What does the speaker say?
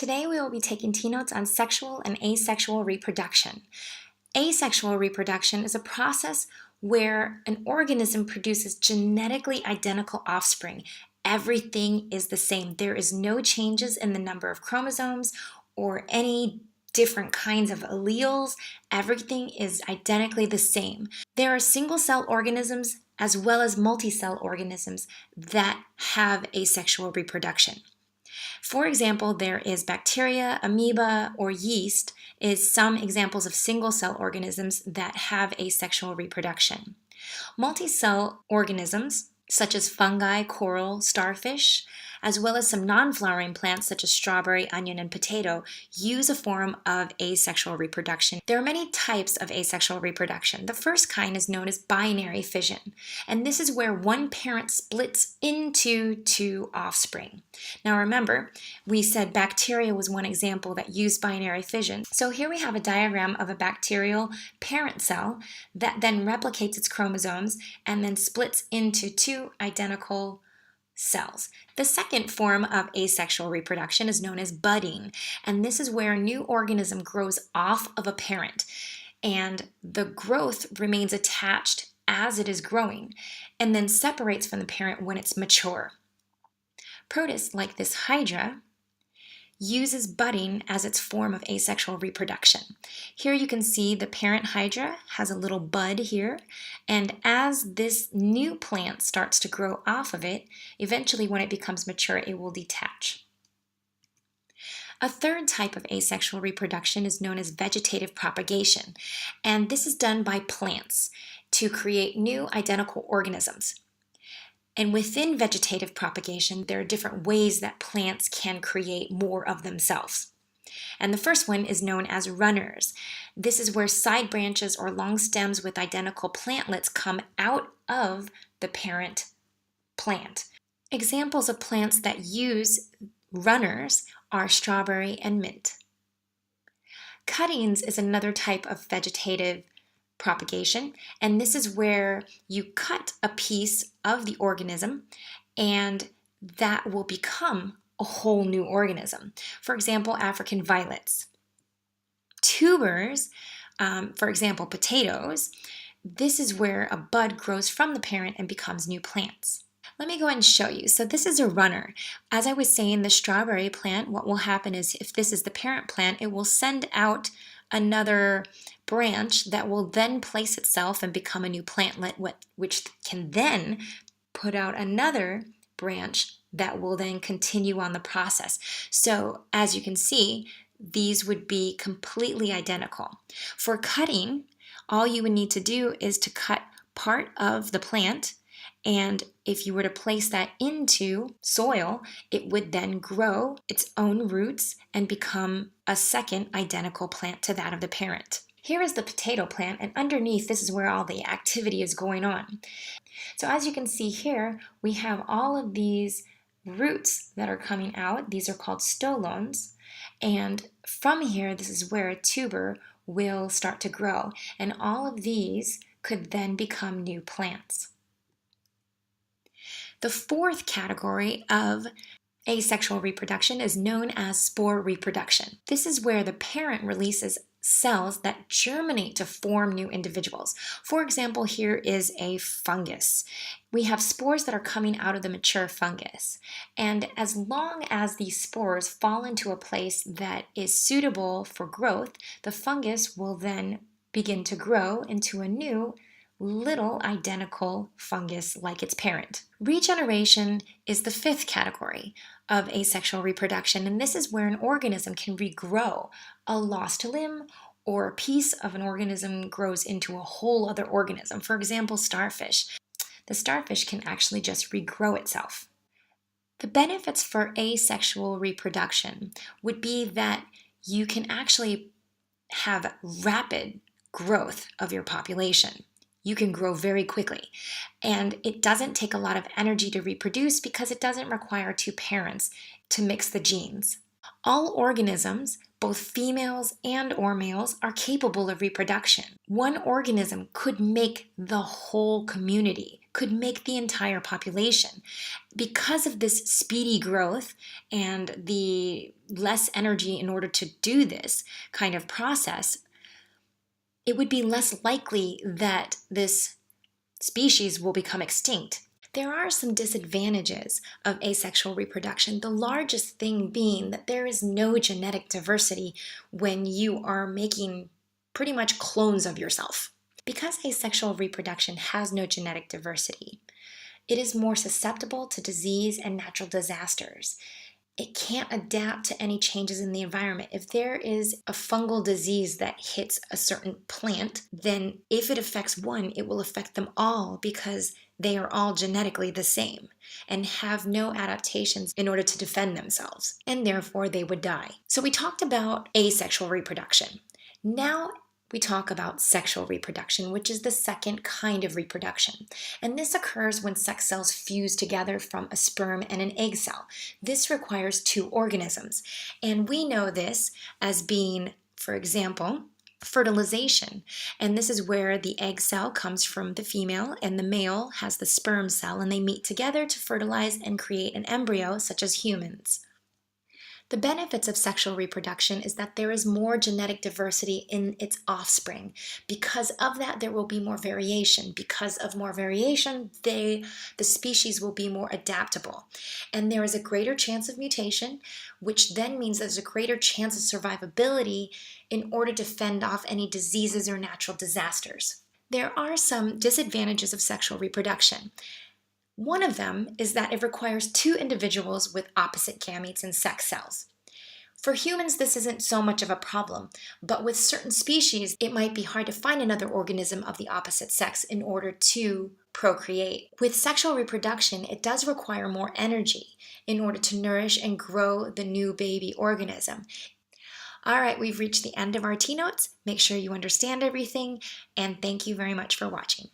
Today we will be taking T-notes on sexual and asexual reproduction. Asexual reproduction is a process where an organism produces genetically identical offspring. Everything is the same. There is no changes in the number of chromosomes or any different kinds of alleles. Everything is identically the same. There are single-cell organisms as well as multi-cell organisms that have asexual reproduction. For example, there is bacteria, amoeba, or yeast is some examples of single-cell organisms that have asexual reproduction. Multi-cell organisms, such as fungi, coral, starfish, as well as some non-flowering plants such as strawberry, onion, and potato, use a form of asexual reproduction. There are many types of asexual reproduction. The first kind is known as binary fission, and this is where one parent splits into two offspring. Now remember, we said bacteria was one example that used binary fission. So here we have a diagram of a bacterial parent cell that then replicates its chromosomes and then splits into two identical cells. The second form of asexual reproduction is known as budding, and this is where a new organism grows off of a parent, and the growth remains attached as it is growing, and then separates from the parent when it's mature. Protists, like this hydra, uses budding as its form of asexual reproduction. Here you can see the parent hydra has a little bud here, and as this new plant starts to grow off of it, eventually when it becomes mature, it will detach. A third type of asexual reproduction is known as vegetative propagation, and this is done by plants to create new identical organisms. And within vegetative propagation, there are different ways that plants can create more of themselves. And the first one is known as runners. This is where side branches or long stems with identical plantlets come out of the parent plant. Examples of plants that use runners are strawberry and mint. Cuttings is another type of vegetative propagation, and this is where you cut a piece of the organism and that will become a whole new organism. For example, African violets. Tubers, for example, potatoes, this is where a bud grows from the parent and becomes new plants. Let me go ahead and show you. So this is a runner. As I was saying, the strawberry plant, what will happen is if this is the parent plant, it will send out another branch that will then place itself and become a new plantlet, which can then put out another branch that will then continue on the process. So as you can see, these would be completely identical. For cutting, all you would need to do is to cut part of the plant, and if you were to place that into soil, it would then grow its own roots and become a second identical plant to that of the parent. Here is the potato plant, and underneath this is where all the activity is going on. So as you can see here, we have all of these roots that are coming out. These are called stolones, and from here, this is where a tuber will start to grow, and all of these could then become new plants. The fourth category of asexual reproduction is known as spore reproduction. This is where the parent releases cells that germinate to form new individuals. For example, here is a fungus. We have spores that are coming out of the mature fungus, and as long as these spores fall into a place that is suitable for growth, the fungus will then begin to grow into a new little identical fungus like its parent. Regeneration is the fifth category of asexual reproduction, and this is where an organism can regrow a lost limb, or a piece of an organism grows into a whole other organism. For example, starfish. The starfish can actually just regrow itself. The benefits for asexual reproduction would be that you can actually have rapid growth of your population. You can grow very quickly, and it doesn't take a lot of energy to reproduce because it doesn't require two parents to mix the genes. All organisms, both females and or males, are capable of reproduction. One organism could make the whole community. could make the entire population. Because of this speedy growth and the less energy in order to do this kind of process, it would be less likely that this species will become extinct. There are some disadvantages of asexual reproduction, the largest thing being that there is no genetic diversity when you are making pretty much clones of yourself. Because asexual reproduction has no genetic diversity, it is more susceptible to disease and natural disasters. It can't adapt to any changes in the environment. If there is a fungal disease that hits a certain plant, then if it affects one, it will affect them all because they are all genetically the same and have no adaptations in order to defend themselves, and therefore they would die. So we talked about asexual reproduction. Now we talk about sexual reproduction, which is the second kind of reproduction. And this occurs when sex cells fuse together from a sperm and an egg cell. This requires two organisms. And we know this as being, for example, fertilization. And this is where the egg cell comes from the female and the male has the sperm cell, and they meet together to fertilize and create an embryo, such as humans. The benefits of sexual reproduction is that there is more genetic diversity in its offspring. Because of that, there will be more variation. Because of more variation, the species will be more adaptable. And there is a greater chance of mutation, which then means there's a greater chance of survivability in order to fend off any diseases or natural disasters. There are some disadvantages of sexual reproduction. One of them is that it requires two individuals with opposite gametes and sex cells. For humans, this isn't so much of a problem, but with certain species, it might be hard to find another organism of the opposite sex in order to procreate. With sexual reproduction, it does require more energy in order to nourish and grow the new baby organism. All right, we've reached the end of our TNOTES. Make sure you understand everything, and thank you very much for watching.